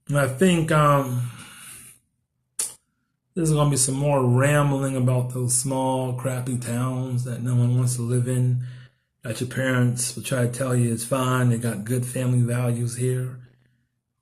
And I think there's going to be some more rambling about those small, crappy towns that no one wants to live in, that your parents will try to tell you it's fine, they got good family values here,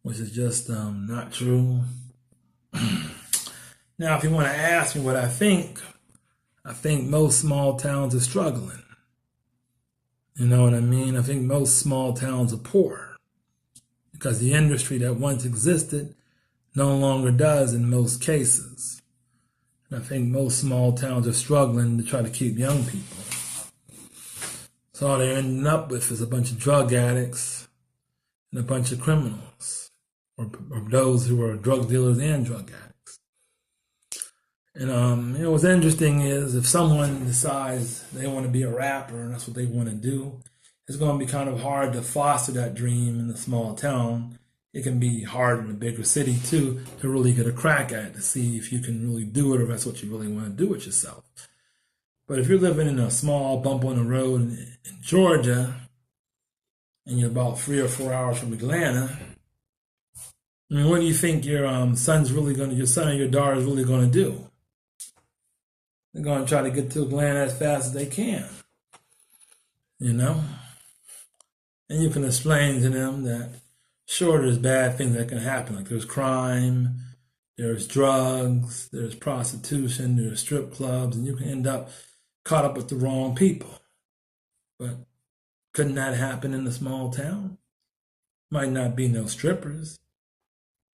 which is just not true. Now, if you want to ask me what I think most small towns are struggling. You know what I mean? I think most small towns are poor because the industry that once existed no longer does in most cases. And I think most small towns are struggling to try to keep young people. So all they're ending up with is a bunch of drug addicts and a bunch of criminals, or those who are drug dealers and drug addicts. And what's interesting is if someone decides they want to be a rapper and that's what they want to do, it's going to be kind of hard to foster that dream in a small town. It can be hard in a bigger city too to really get a crack at it, to see if you can really do it or if that's what you really want to do with yourself. But if you're living in a small bump on the road in Georgia and you're about 3 or 4 hours from Atlanta, I mean, what do you think your your son or your daughter is really going to do? They're going to try to get to Atlanta as fast as they can, you know? And you can explain to them that, sure, there's bad things that can happen. Like there's crime, there's drugs, there's prostitution, there's strip clubs, and you can end up caught up with the wrong people. But couldn't that happen in a small town? Might not be no strippers,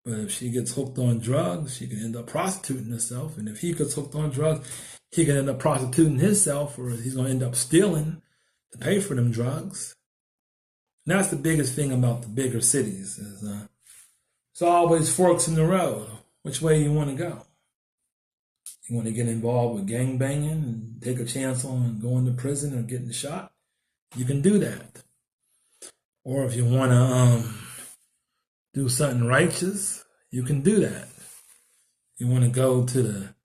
but if she gets hooked on drugs, she can end up prostituting herself. And if he gets hooked on drugs, he can end up prostituting himself, or he's going to end up stealing to pay for them drugs. And that's the biggest thing about the bigger cities is it's always forks in the road. Which way you want to go? You want to get involved with gang banging and take a chance on going to prison or getting shot? You can do that. Or if you want to do something righteous, you can do that. You want to go to the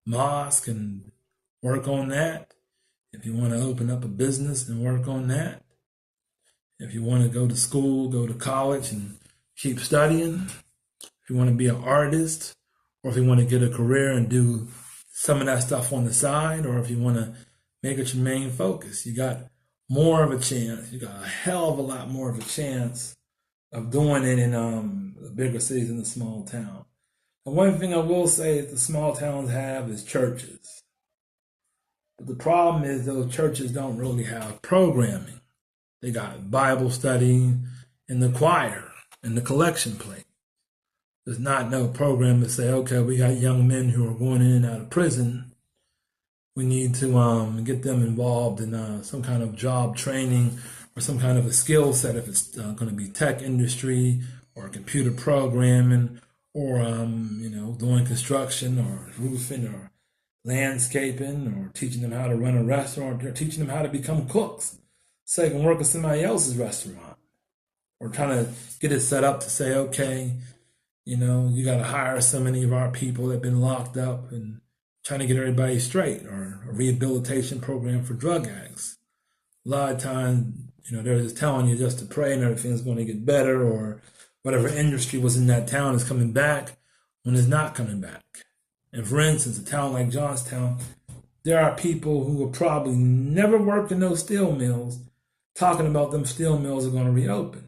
mosque and work on that. If you want to open up a business and work on that. If you want to go to school, go to college and keep studying. If you want to be an artist, or if you want to get a career and do some of that stuff on the side, or if you want to make it your main focus, you got more of a chance. You got a hell of a lot more of a chance of doing it in the bigger cities than the small town. And one thing I will say that the small towns have is churches. But the problem is those churches don't really have programming. They got Bible study and the choir and the collection plate. There's not no program to say, okay, we got young men who are going in and out of prison. We need to get them involved in some kind of job training or some kind of a skill set, if it's going to be tech industry or computer programming or doing construction or roofing or landscaping or teaching them how to run a restaurant or teaching them how to become cooks so they can work at somebody else's restaurant, or trying to get it set up to say, okay, you got to hire so many of our people that have been locked up and trying to get everybody straight, or a rehabilitation program for drug addicts. A lot of times, they're just telling you just to pray and everything's going to get better, or whatever industry was in that town is coming back when it's not coming back. And for instance, a town like Johnstown, there are people who have probably never worked in those steel mills talking about them steel mills are going to reopen.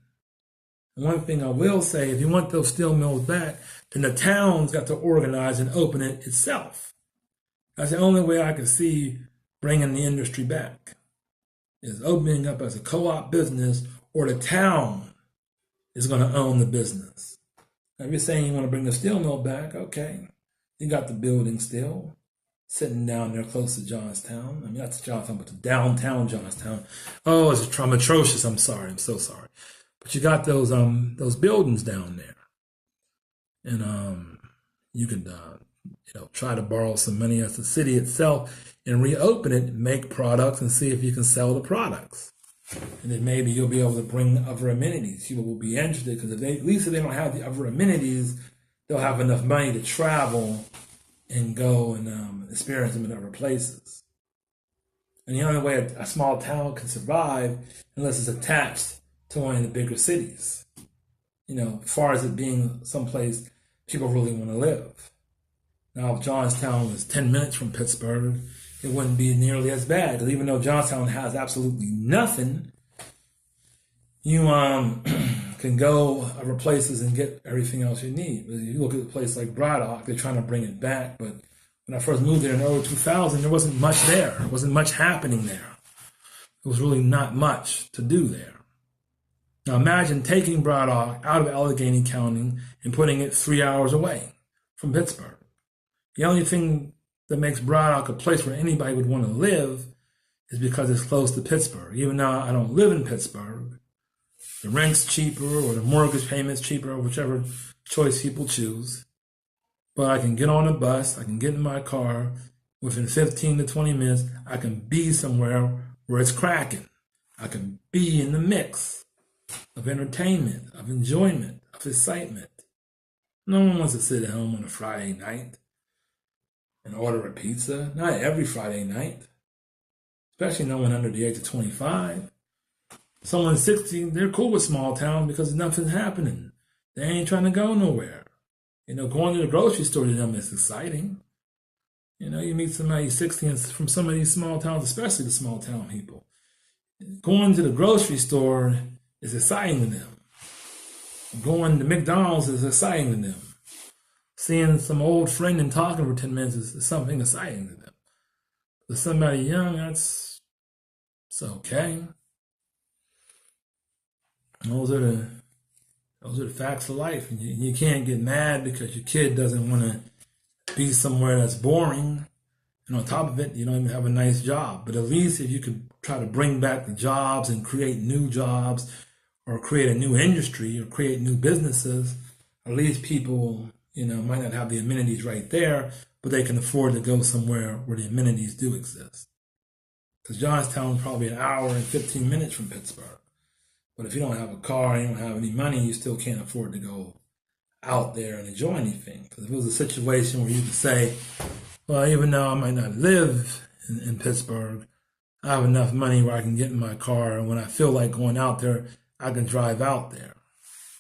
And one thing I will say, if you want those steel mills back, then the town's got to organize and open it itself. That's the only way I can see bringing the industry back, is opening up as a co-op business, or the town is going to own the business. Now, if you're saying you want to bring the steel mill back, okay, you got the building still, sitting down there close to Johnstown. I mean, not to Johnstown, but to downtown Johnstown. Oh, it's atrocious. I'm sorry. I'm so sorry. But you got those buildings down there. And you could try to borrow some money as the city itself and reopen it, make products, and see if you can sell the products. And then maybe you'll be able to bring other amenities. People will be interested because at least if they don't have the other amenities, they'll have enough money to travel and go and experience them in other places. And the only way a small town can survive unless it's attached to one of the bigger cities. as far as it being someplace people really want to live. Now, if Johnstown was 10 minutes from Pittsburgh, it wouldn't be nearly as bad. Because even though Johnstown has absolutely nothing, you can go other places and get everything else you need. But you look at a place like Braddock, they're trying to bring it back. But when I first moved there in the early 2000s, there wasn't much there. There wasn't much happening there. There was really not much to do there. Now imagine taking Braddock out of Allegheny County and putting it 3 hours away from Pittsburgh. The only thing that makes Braddock a place where anybody would want to live is because it's close to Pittsburgh. Even though I don't live in Pittsburgh, the rent's cheaper or the mortgage payment's cheaper, whichever choice people choose. But I can get on a bus, I can get in my car, within 15 to 20 minutes, I can be somewhere where it's cracking. I can be in the mix of entertainment, of enjoyment, of excitement. No one wants to sit at home on a Friday night and order a pizza. Not every Friday night, especially no one under the age of 25. Someone 60, they're cool with small town because nothing's happening. They ain't trying to go nowhere. Going to the grocery store to them is exciting. You meet somebody 60 and from some of these small towns, especially the small town people. Going to the grocery store is exciting to them. Going to McDonald's is exciting to them. Seeing some old friend and talking for 10 minutes is something exciting to them. For somebody young, it's okay. Those are the facts of life. And you can't get mad because your kid doesn't want to be somewhere that's boring. And on top of it, you don't even have a nice job. But at least if you could try to bring back the jobs and create new jobs or create a new industry or create new businesses, at least people, might not have the amenities right there, but they can afford to go somewhere where the amenities do exist. Because Johnstown is probably an hour and 15 minutes from Pittsburgh. But if you don't have a car, you don't have any money, you still can't afford to go out there and enjoy anything. Because if it was a situation where you could say, well, even though I might not live in Pittsburgh, I have enough money where I can get in my car, and when I feel like going out there, I can drive out there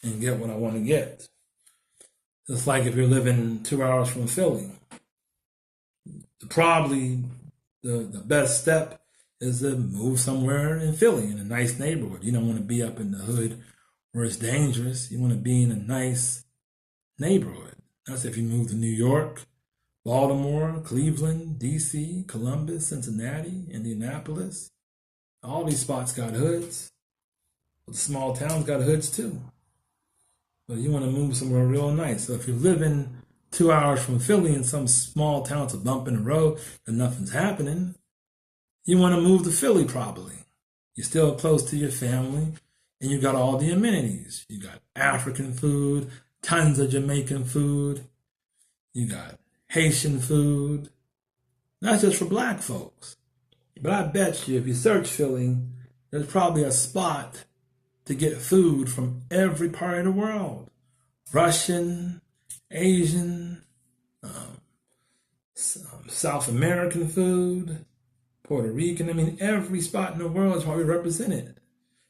and get what I want to get. Just like if you're living 2 hours from Philly. Probably the best step is to move somewhere in Philly, in a nice neighborhood. You don't want to be up in the hood where it's dangerous. You want to be in a nice neighborhood. That's if you move to New York, Baltimore, Cleveland, DC, Columbus, Cincinnati, Indianapolis. All these spots got hoods. But the small towns got hoods too. But you want to move somewhere real nice. So if you're living 2 hours from Philly in some small town, it's a bump in the road and nothing's happening, you want to move to Philly probably. You're still close to your family and you got all the amenities. You got African food, tons of Jamaican food. You got Haitian food. Not just for black folks. But I bet you if you search Philly, there's probably a spot to get food from every part of the world. Russian, Asian, South American food, Puerto Rican. I mean, every spot in the world is probably represented.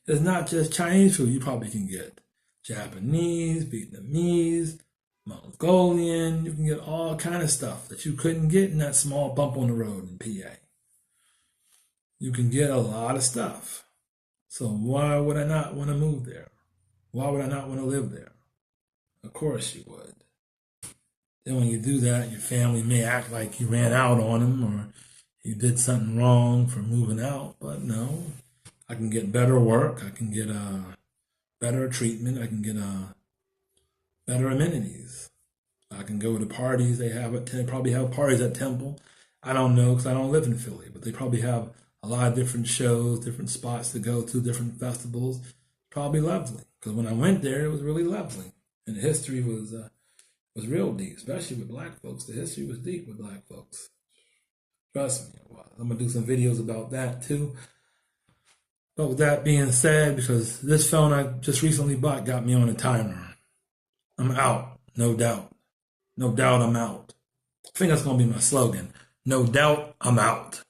It's not just Chinese food. You probably can get Japanese, Vietnamese, Mongolian. You can get all kind of stuff that you couldn't get in that small bump on the road in PA. You can get a lot of stuff. So why would I not want to move there? Why would I not want to live there? Of course you would. Then when you do that, your family may act like you ran out on them or you did something wrong for moving out. But no, I can get better work. I can get better treatment. I can get better amenities. I can go to parties they have they probably have parties at Temple. I don't know because I don't live in Philly, but they probably have a lot of different shows, different spots to go to, different festivals. Probably lovely because when I went there, it was really lovely, and the history was real deep, especially with black folks. The history was deep with black folks. Trust me, it was. I'm gonna do some videos about that too. But with that being said, because this phone I just recently bought got me on a timer, I'm out, no doubt. No doubt I'm out. I think that's gonna be my slogan. No doubt I'm out.